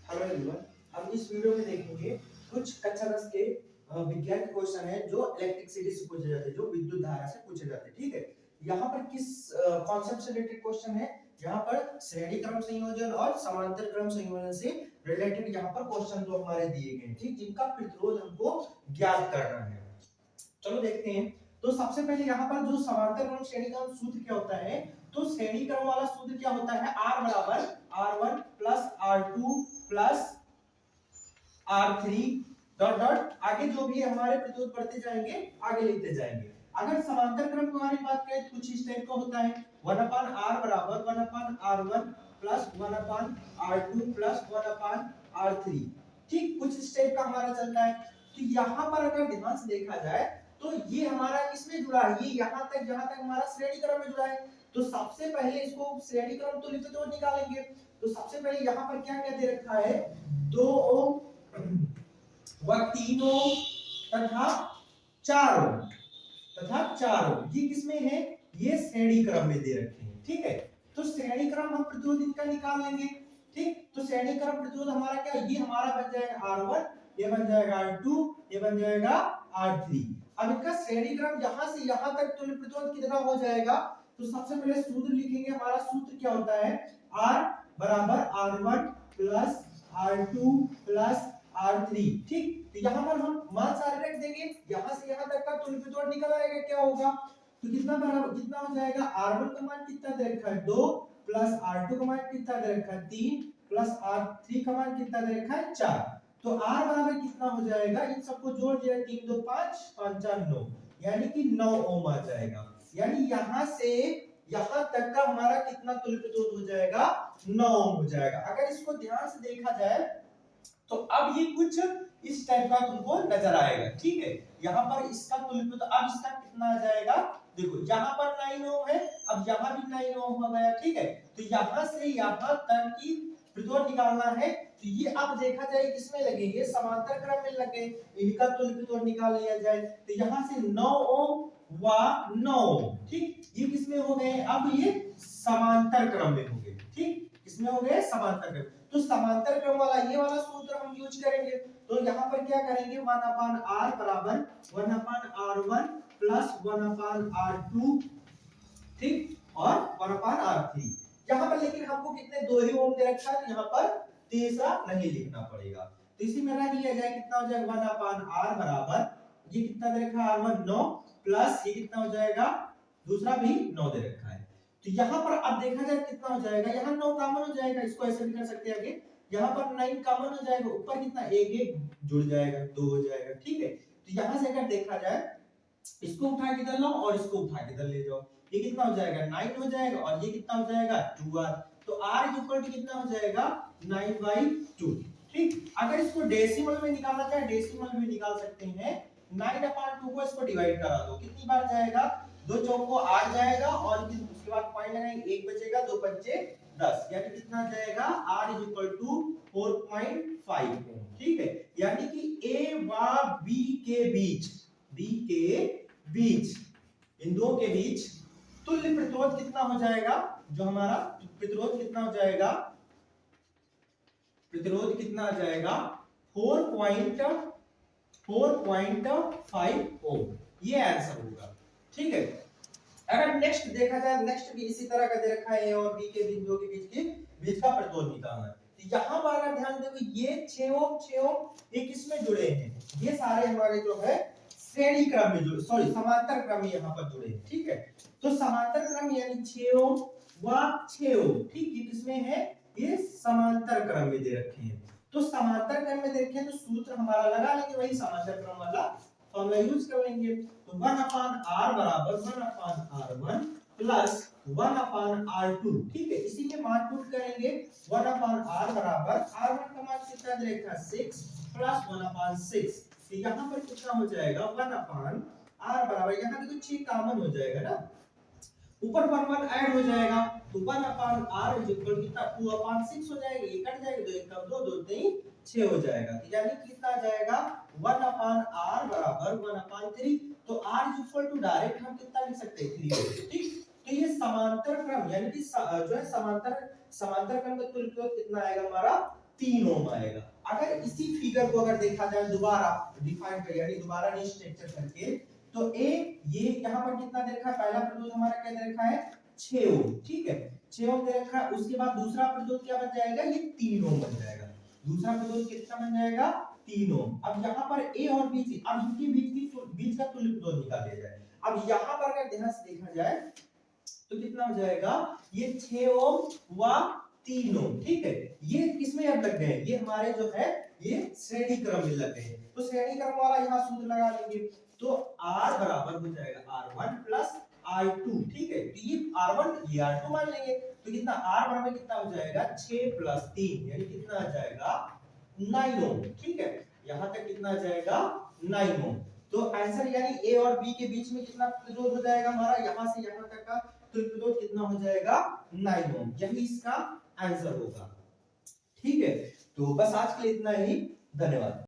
Hello everyone, हम इस video में देखेंगे कुछ कक्षा 10 के विज्ञान के क्वेश्चन है जो इलेक्ट्रिसिटी से पूछे जाते हैं, जो विद्युत धारा से पूछे जाते हैं। ठीक है, यहाँ पर किस कॉन्सेप्ट से रिलेटेड क्वेश्चन है? यहाँ पर श्रेणी क्रम संयोजन और समांतर क्रम संयोजन से रिलेटेड यहाँ पर क्वेश्चन जो हमारे दिए गए हैं, ठीक, जिनका प्रतिरोध हमको ज्ञात करना है। चलो देखते हैं। तो सबसे पहले यहाँ पर जो समांतर क्रम श्रेणी क्रम सूत्र क्या होता है? तो श्रेणी क्रम वाला सूत्र क्या होता है? R बराबर R1 plus R2 plus R3 dot dot आगे जो भी हमारे प्रतिरोध बढ़ते जाएंगे, आगे लिखते जाएंगे। अगर समांतर क्रम की हमारी बात करें तो कुछ इस टाइप का होता है। 1 अपान R बराबर 1 अपान R1 प्लस 1 अपान R2 प्लस 1 अपान R3, ठीक, कुछ इस टाइप का हमारा चलता है। तो यहाँ पर अगर ध्यान से देखा जाए तो ये हमारा किसमें जुड़ा है? ये यहाँ तक जहां तक हमारा श्रेणी क्रम में जुड़ा है। तो सबसे पहले इसको श्रेणी क्रम तो लिखते तो निकालेंगे। तो सबसे पहले यहाँ पर क्या क्या दे रखा है? 2 ओम व 3 ओम तथा 4 ओम ये किसमें है? ये श्रेणी क्रम में दे रखे हैं। ठीक है, तो श्रेणी क्रम हम प्रतिरोध इनका निकाल लेंगे। ठीक, तो श्रेणी क्रम प्रतिरोध हमारा क्या? ये हमारा बन जाएगा R1, ये बन जाएगा R2, ये बन जाएगा R3। अब इनका श्रेणी क्रम यहां से यहां तक तुल्य प्रतिरोध कितना हो जाएगा? तो सबसे पहले सूत्र लिखेंगे। हमारा सूत्र क्या होता है? R बराबर R1 plus R2 plus R3। ठीक, तो यहाँ पर हम मान सारे रख देंगे। यहाँ से यहाँ तक का तुल्य प्रतिरोध निकल आएगा। क्या होगा? तो कितना बराबर कितना हो जाएगा? R1 का मान कितना दे रखा है? 2 प्लस R2 का मान कितना दे रखा है? 3 प्लस R3 का मान कितना दे रखा है? 4। तो R बराबर कितना हो जाएगा? इन सबको जोड़ दिया, 3 2 5 5 4 9, यानी कि 9 ओम आ जाएगा। यानी यहां से यहां तक का हमारा कितना तुल्य प्रतिरोध हो जाएगा? 9 ओम हो जाएगा। अगर इसको ध्यान से देखा जाए तो अब ये कुछ इस टाइप का तुमको नजर आएगा। ठीक है, यहाँ पर इसका तुल्य प्रतिरोध अब इसका कितना आ जाएगा? देखो यहाँ पर 9 ओम है, अब यहाँ भी 9 ओम हो गया। ठीक है, तो यहाँ से यहाँ तक की प्रतिरोध निकालना है। तो ये अब देखा जाए किसमें लगेंगे? समांतर क्रम में लगे, इनका तुल्य प्रतिरोध निकाल लिया जाए। तो यहाँ से 9 ओम व 9 ओम, ठीक, ये किसमें हो गए? अब ये समांतर क्रम में हो गए। ठीक, किसमें हो गए? समांतर क्रम। तो समांतर क्रम वाला ये वाला सूत्र हम यूज करेंगे। तो यहाँ पर क्या करेंगे? 1 अपान R बराबर 1 अपान R1 प्लस 1 अपान R2, ठीक, और 1 अपान R3। यहाँ पर लेकिन हमको कितने? 2 ही ओम दे रखा है, तो यहाँ पर तीसरा नहीं लिखना पड़ेगा। तो इसी में रख लिया जाए। कितना हो जाएगा? 1 अपान R बराबर ये कितना दे रखा है? R1 9 प्लस ये कितना हो जाएगा? दूसरा भी 9 दे रखा है। तो यहाँ पर अब देखा जाए कितना हो जाएगा? यहाँ 9 कॉमन हो जाएगा, इसको ऐसे भी कर सकते हैं आगे। यहाँ पर 9 कॉमन हो जाएगा, ऊपर कितना? 1 1 जुड़ जाएगा, 2 हो जाएगा। ठीक है, तो यहाँ से अगर देखा जाए, इसको उठा के इधर लो और इसको उठा के इधर ले जाओ, ये कितना हो जाएगा? 9 हो जाएगा, और ये कितना हो जाएगा? 2R। तो R इक्वल टू कितना हो जाएगा? 9/2। ठीक, अगर इसको डेसिमल में निकालना चाहे डेसिमल में निकाल सकते हैं। 9/2 को इसको डिवाइड करा दो, कितनी बार जाएगा? 2 चौको 8 जाएगा, और उसके बाद पॉइंट लगाएंगे, 1 बचेगा, 2 पंचे 10, यानी कितना जाएगा? R इक्वल टू 4.5 ओम। ठीक है, यानी कि A व B के बीच इन दो के बीच तुल्य प्रतिरोध कितना हो जाएगा? जो हमारा प्रतिरोध कितना हो जाएगा? प्रतिरोध कितना आ जाएगा? 4.5 ओम। ये आंसर होगा। ठीक है, अगर नेक्स्ट देखा जाए, नेक्स्ट भी इसी तरह का दे रखा है। A और B के बिंदुओं के बीच का प्रतिरोध निकालना है। तो यहाँ पर अगर ध्यान देखो, ये 6 ओम ये किसमें जुड़े हैं? ये सारे हमारे जो है श्रेणी क्रम में जुड़े, सॉरी समांतर क्रम में यहाँ पर जुड़े हैं। ठीक है, तो समांतर क्रम यानी 6 ओम व 6 ओम, ठीक, ये किसमें है? ये समांतर क्रम में दे रखे हैं। तो समांतर क्रम में देखें तो सूत्र हमारा लगा लेंगे, वही समांतर क्रम वाला फॉर्मूला यूज कर लेंगे। तो 1 अपान R बराबर 1 अपान R1 प्लस 1 अपान R2। ठीक है, इसी के मान पुट करेंगे। 1 अपान R बराबर R1 का मान कितना दे रखा है? 6 प्लस 1 अपान 6। तो यहाँ पर कितना हो जाएगा? 1 अपान R बराबर, यहाँ देखो 6 कॉमन हो जाएगा ना, ऊपर 1 1 ऐड हो जाएगा, तो 1 अपान R इज इक्वल कितना? 2 अपान 6 हो जाएगा, ये कट जाएगा, 2 1 2 2 3 6 हो जाएगा। तो यानी कितना आ जाएगा? 1 अपान R बराबर 1 अपान 3। तो R is equal to direct हम कितना लिख सकते हैं? 3। ठीक, तो ये समांतर क्रम यानी कि जो है समांतर क्रम का तुल्य प्रतिरोध कितना आएगा हमारा? 3 ओम आएगा। अगर इसी फिगर को अगर देखा जाए दोबारा डिफाइन कर यानी दोबारा रीस्ट्रक्चर करके, तो ए ये यहाँ पर कितना दे रखा है, पहला प्रतिरोध हमारा क्या दे रखा है 6 ओम, ठीक है 6 ओम दे रखा है। उसके बाद दूसरा प्रतिरोध क्या बन जाएगा, ये 3 ओम बन जाएगा। दूसरा प्रतिरोध कितना बन जाएगा 3 ओम। अब यहाँ पर ए और बी थी, अब इनके बीच का तुल्य प्रतिरोध निकाल दिया जाए। अब यहाँ पर अगर ध्यान से देखा जाए तो कितना हो जाएगा, ये 6 ओम व 3 ओम, ठीक है ये किसमें अब लग गए, ये हमारे जो है ये श्रेणी क्रम में लग गए। तो श्रेणी क्रम वाला यहाँ सूत्र लगा लेंगे, तो R बराबर हो जाएगा R1 प्लस R2, ठीक है तो ये R1 ये R2 मान लेंगे, तो कितना R बराबर कितना हो जाएगा 6 प्लस 3 यानी कितना आ जाएगा 9 ओम, ठीक है यहाँ तक कितना आ जाएगा 9 ओम। तो आंसर यानी ए और बी के बीच में कितना प्रतिरोध हो जाएगा हमारा, यहाँ से यहाँ तक का प्रतिरोध कितना हो जाएगा 9 ओम, यही इसका आंसर होगा। ठीक है तो बस आज के लिए इतना ही, धन्यवाद।